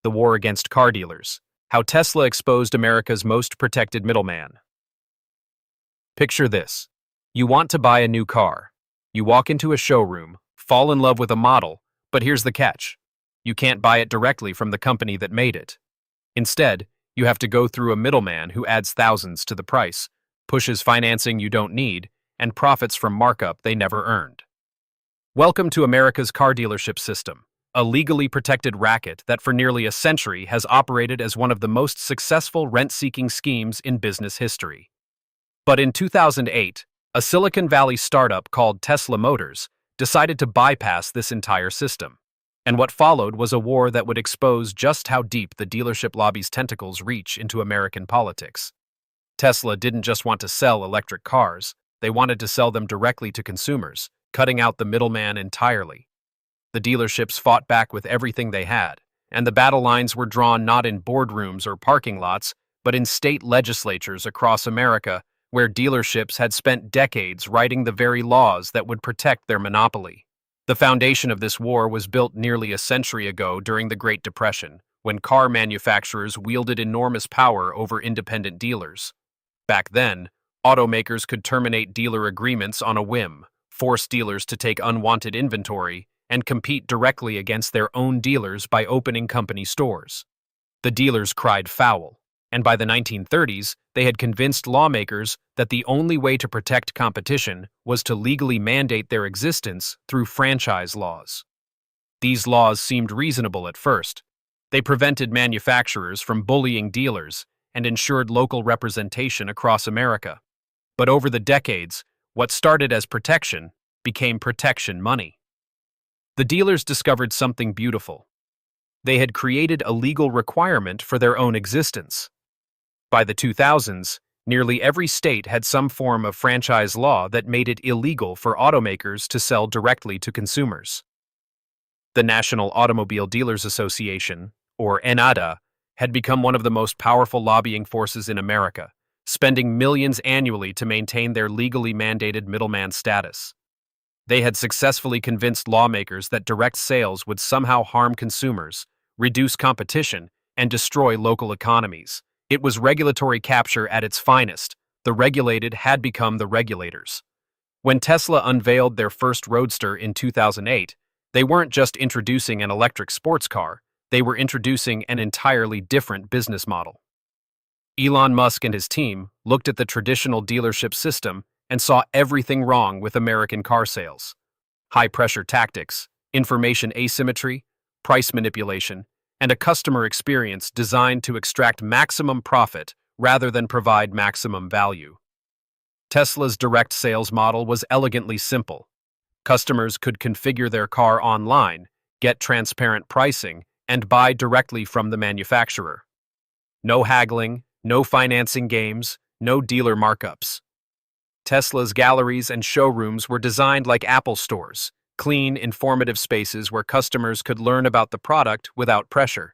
The War Against Car Dealers. How Tesla Exposed America's Most Protected Middleman. Picture this. You want to buy a new car. You walk into a showroom, fall in love with a model, but here's the catch. You can't buy it directly from the company that made it. Instead, you have to go through a middleman who adds thousands to the price, pushes financing you don't need, and profits from markup they never earned. Welcome to America's car dealership system, a legally protected racket that for nearly a century has operated as one of the most successful rent-seeking schemes in business history. But in 2008, a Silicon Valley startup called Tesla Motors decided to bypass this entire system. And what followed was a war that would expose just how deep the dealership lobby's tentacles reach into American politics. Tesla didn't just want to sell electric cars, they wanted to sell them directly to consumers, cutting out the middleman entirely. The dealerships fought back with everything they had, and the battle lines were drawn not in boardrooms or parking lots, but in state legislatures across America, where dealerships had spent decades writing the very laws that would protect their monopoly. The foundation of this war was built nearly a century ago during the Great Depression, when car manufacturers wielded enormous power over independent dealers. Back then, automakers could terminate dealer agreements on a whim, force dealers to take unwanted inventory, and compete directly against their own dealers by opening company stores. The dealers cried foul, and by the 1930s, they had convinced lawmakers that the only way to protect competition was to legally mandate their existence through franchise laws. These laws seemed reasonable at first. They prevented manufacturers from bullying dealers and ensured local representation across America. But over the decades, what started as protection became protection money. The dealers discovered something beautiful. They had created a legal requirement for their own existence. By the 2000s, nearly every state had some form of franchise law that made it illegal for automakers to sell directly to consumers. The National Automobile Dealers Association, or NADA, had become one of the most powerful lobbying forces in America, spending millions annually to maintain their legally mandated middleman status. They had successfully convinced lawmakers that direct sales would somehow harm consumers, reduce competition, and destroy local economies. It was regulatory capture at its finest. The regulated had become the regulators. When Tesla unveiled their first Roadster in 2008, they weren't just introducing an electric sports car, they were introducing an entirely different business model. Elon Musk and his team looked at the traditional dealership system and saw everything wrong with American car sales. High-pressure tactics, information asymmetry, price manipulation, and a customer experience designed to extract maximum profit rather than provide maximum value. Tesla's direct sales model was elegantly simple. Customers could configure their car online, get transparent pricing, and buy directly from the manufacturer. No haggling, no financing games, no dealer markups. Tesla's galleries and showrooms were designed like Apple stores, clean, informative spaces where customers could learn about the product without pressure.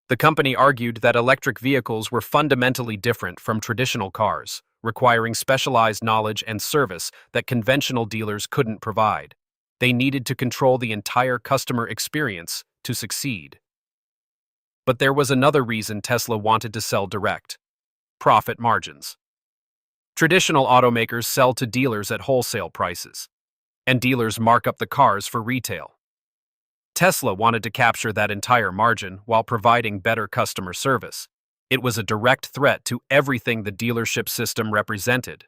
The company argued that electric vehicles were fundamentally different from traditional cars, requiring specialized knowledge and service that conventional dealers couldn't provide. They needed to control the entire customer experience to succeed. But there was another reason Tesla wanted to sell direct: profit margins. Traditional automakers sell to dealers at wholesale prices, and dealers mark up the cars for retail. Tesla wanted to capture that entire margin while providing better customer service. It was a direct threat to everything the dealership system represented.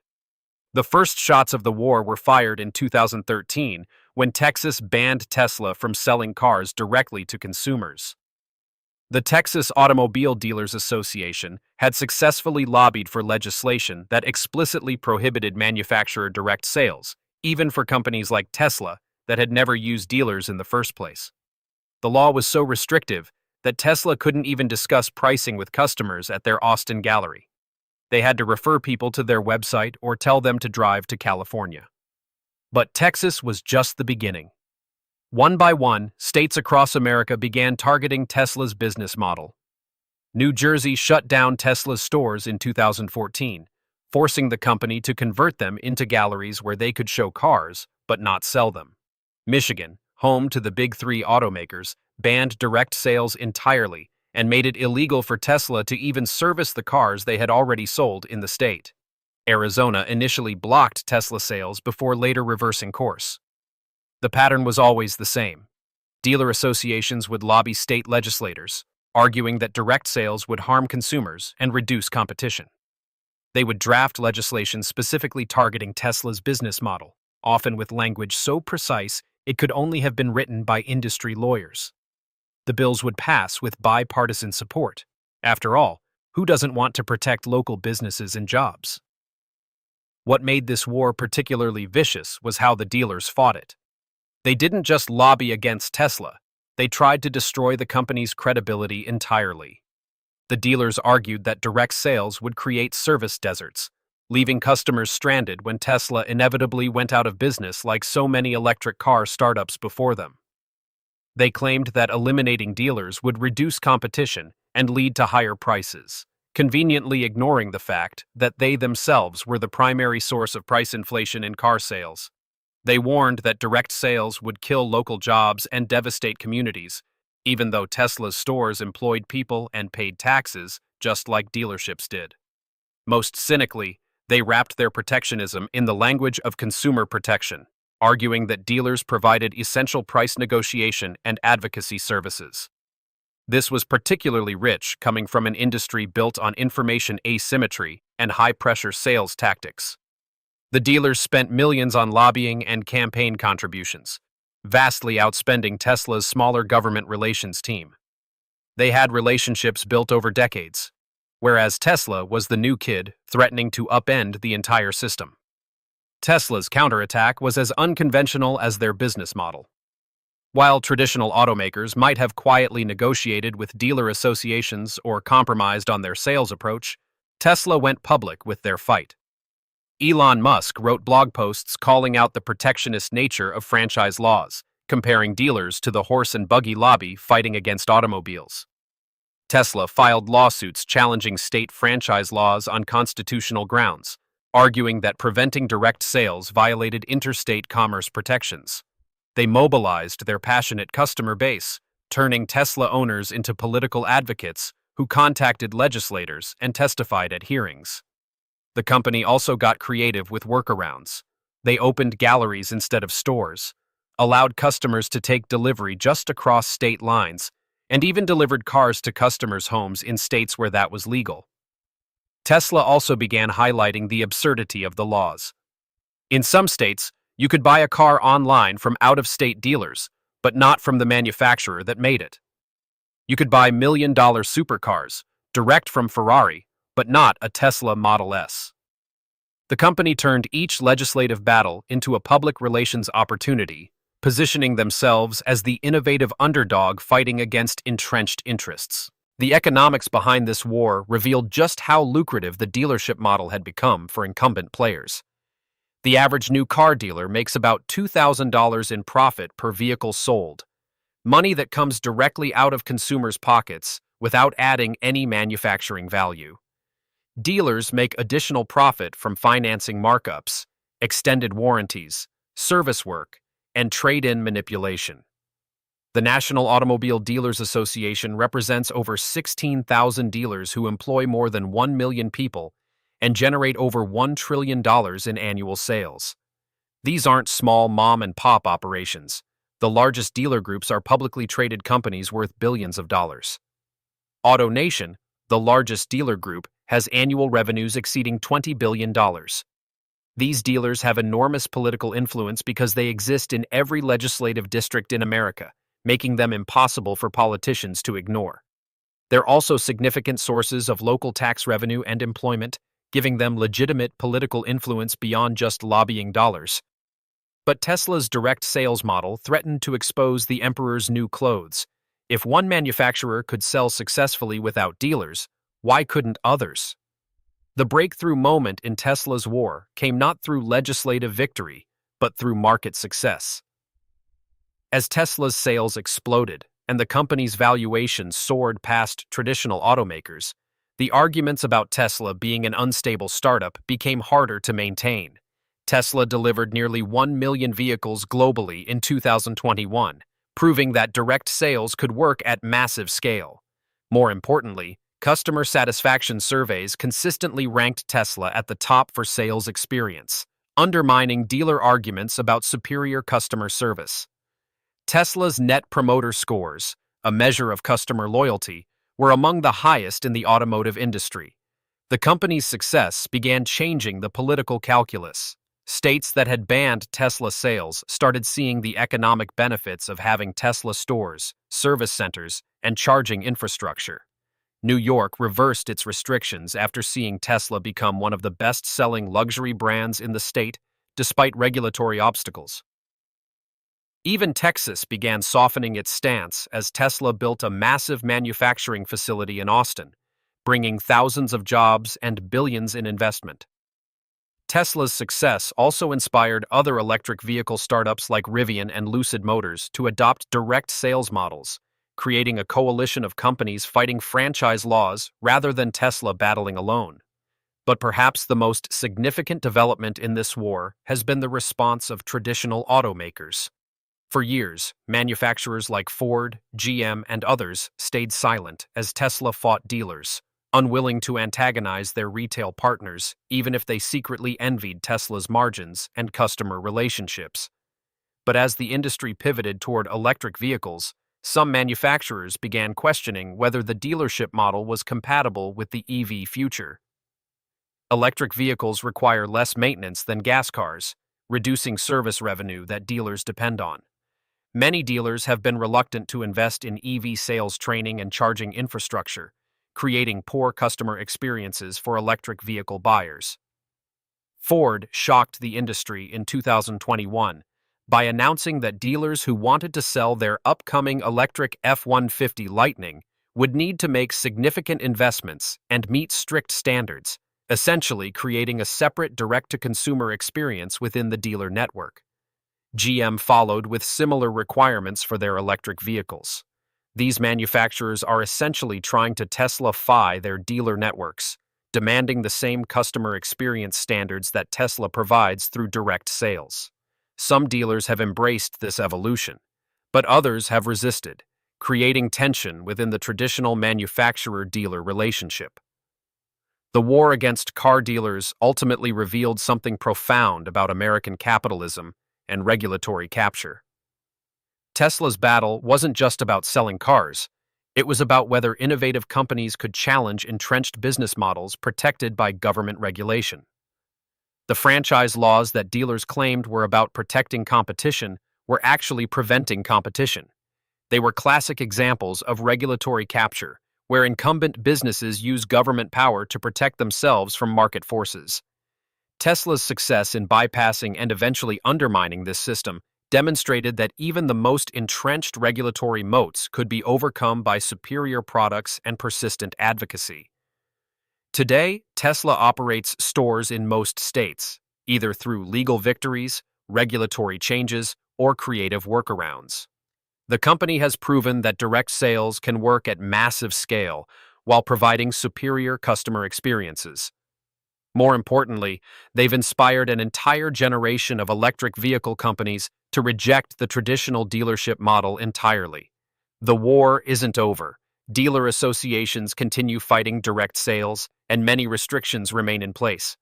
The first shots of the war were fired in 2013 when Texas banned Tesla from selling cars directly to consumers. The Texas Automobile Dealers Association had successfully lobbied for legislation that explicitly prohibited manufacturer direct sales, even for companies like Tesla that had never used dealers in the first place. The law was so restrictive that Tesla couldn't even discuss pricing with customers at their Austin gallery. They had to refer people to their website or tell them to drive to California. But Texas was just the beginning. One by one, states across America began targeting Tesla's business model. New Jersey shut down Tesla's stores in 2014, forcing the company to convert them into galleries where they could show cars, but not sell them. Michigan, home to the big three automakers, banned direct sales entirely and made it illegal for Tesla to even service the cars they had already sold in the state. Arizona initially blocked Tesla sales before later reversing course. The pattern was always the same. Dealer associations would lobby state legislators, arguing that direct sales would harm consumers and reduce competition. They would draft legislation specifically targeting Tesla's business model, often with language so precise it could only have been written by industry lawyers. The bills would pass with bipartisan support. After all, who doesn't want to protect local businesses and jobs? What made this war particularly vicious was how the dealers fought it. They didn't just lobby against Tesla, they tried to destroy the company's credibility entirely. The dealers argued that direct sales would create service deserts, leaving customers stranded when Tesla inevitably went out of business like so many electric car startups before them. They claimed that eliminating dealers would reduce competition and lead to higher prices, conveniently ignoring the fact that they themselves were the primary source of price inflation in car sales. They warned that direct sales would kill local jobs and devastate communities, even though Tesla's stores employed people and paid taxes just like dealerships did. Most cynically, they wrapped their protectionism in the language of consumer protection, arguing that dealers provided essential price negotiation and advocacy services. This was particularly rich coming from an industry built on information asymmetry and high-pressure sales tactics. The dealers spent millions on lobbying and campaign contributions, vastly outspending Tesla's smaller government relations team. They had relationships built over decades, whereas Tesla was the new kid threatening to upend the entire system. Tesla's counterattack was as unconventional as their business model. While traditional automakers might have quietly negotiated with dealer associations or compromised on their sales approach, Tesla went public with their fight. Elon Musk wrote blog posts calling out the protectionist nature of franchise laws, comparing dealers to the horse and buggy lobby fighting against automobiles. Tesla filed lawsuits challenging state franchise laws on constitutional grounds, arguing that preventing direct sales violated interstate commerce protections. They mobilized their passionate customer base, turning Tesla owners into political advocates who contacted legislators and testified at hearings. The company also got creative with workarounds. They opened galleries instead of stores, allowed customers to take delivery just across state lines, and even delivered cars to customers' homes in states where that was legal. Tesla also began highlighting the absurdity of the laws. In some states, you could buy a car online from out-of-state dealers, but not from the manufacturer that made it. You could buy million-dollar supercars, direct from Ferrari, but not a Tesla Model S. The company turned each legislative battle into a public relations opportunity, positioning themselves as the innovative underdog fighting against entrenched interests. The economics behind this war revealed just how lucrative the dealership model had become for incumbent players. The average new car dealer makes about $2,000 in profit per vehicle sold, money that comes directly out of consumers' pockets without adding any manufacturing value. Dealers make additional profit from financing markups, extended warranties, service work, and trade-in manipulation. The National Automobile Dealers Association represents over 16,000 dealers who employ more than 1 million people and generate over $1 trillion in annual sales. These aren't small mom-and-pop operations. The largest dealer groups are publicly traded companies worth billions of dollars. AutoNation, the largest dealer group, has annual revenues exceeding $20 billion. These dealers have enormous political influence because they exist in every legislative district in America, making them impossible for politicians to ignore. They're also significant sources of local tax revenue and employment, giving them legitimate political influence beyond just lobbying dollars. But Tesla's direct sales model threatened to expose the emperor's new clothes. If one manufacturer could sell successfully without dealers, why couldn't others? The breakthrough moment in Tesla's war came not through legislative victory, but through market success. As Tesla's sales exploded and the company's valuation soared past traditional automakers, the arguments about Tesla being an unstable startup became harder to maintain. Tesla delivered nearly 1 million vehicles globally in 2021, proving that direct sales could work at massive scale. More importantly, customer satisfaction surveys consistently ranked Tesla at the top for sales experience, undermining dealer arguments about superior customer service. Tesla's Net Promoter Scores, a measure of customer loyalty, were among the highest in the automotive industry. The company's success began changing the political calculus. States that had banned Tesla sales started seeing the economic benefits of having Tesla stores, service centers, and charging infrastructure. New York reversed its restrictions after seeing Tesla become one of the best-selling luxury brands in the state, despite regulatory obstacles. Even Texas began softening its stance as Tesla built a massive manufacturing facility in Austin, bringing thousands of jobs and billions in investment. Tesla's success also inspired other electric vehicle startups like Rivian and Lucid Motors to adopt direct sales models, creating a coalition of companies fighting franchise laws rather than Tesla battling alone. But perhaps the most significant development in this war has been the response of traditional automakers. For years, manufacturers like Ford, GM, and others stayed silent as Tesla fought dealers, unwilling to antagonize their retail partners even if they secretly envied Tesla's margins and customer relationships. But as the industry pivoted toward electric vehicles, some manufacturers began questioning whether the dealership model was compatible with the EV future. Electric vehicles require less maintenance than gas cars, reducing service revenue that dealers depend on. Many dealers have been reluctant to invest in EV sales training and charging infrastructure, creating poor customer experiences for electric vehicle buyers. Ford shocked the industry in 2021 by announcing that dealers who wanted to sell their upcoming electric F-150 Lightning would need to make significant investments and meet strict standards, essentially creating a separate direct-to-consumer experience within the dealer network. GM followed with similar requirements for their electric vehicles. These manufacturers are essentially trying to Tesla-fy their dealer networks, demanding the same customer experience standards that Tesla provides through direct sales. Some dealers have embraced this evolution, but others have resisted, creating tension within the traditional manufacturer-dealer relationship. The war against car dealers ultimately revealed something profound about American capitalism and regulatory capture. Tesla's battle wasn't just about selling cars. It was about whether innovative companies could challenge entrenched business models protected by government regulation. The franchise laws that dealers claimed were about protecting competition were actually preventing competition. They were classic examples of regulatory capture, where incumbent businesses use government power to protect themselves from market forces. Tesla's success in bypassing and eventually undermining this system demonstrated that even the most entrenched regulatory moats could be overcome by superior products and persistent advocacy. Today, Tesla operates stores in most states, either through legal victories, regulatory changes, or creative workarounds. The company has proven that direct sales can work at massive scale while providing superior customer experiences. More importantly, they've inspired an entire generation of electric vehicle companies to reject the traditional dealership model entirely. The war isn't over. Dealer associations continue fighting direct sales, and many restrictions remain in place.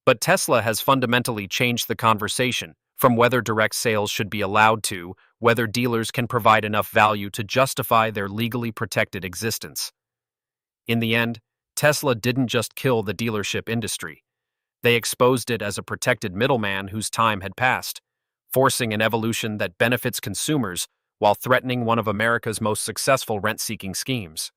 But Tesla has fundamentally changed the conversation from whether direct sales should be allowed to whether dealers can provide enough value to justify their legally protected existence. In the end, Tesla didn't just kill the dealership industry. They exposed it as a protected middleman whose time had passed, forcing an evolution that benefits consumers while threatening one of America's most successful rent-seeking schemes.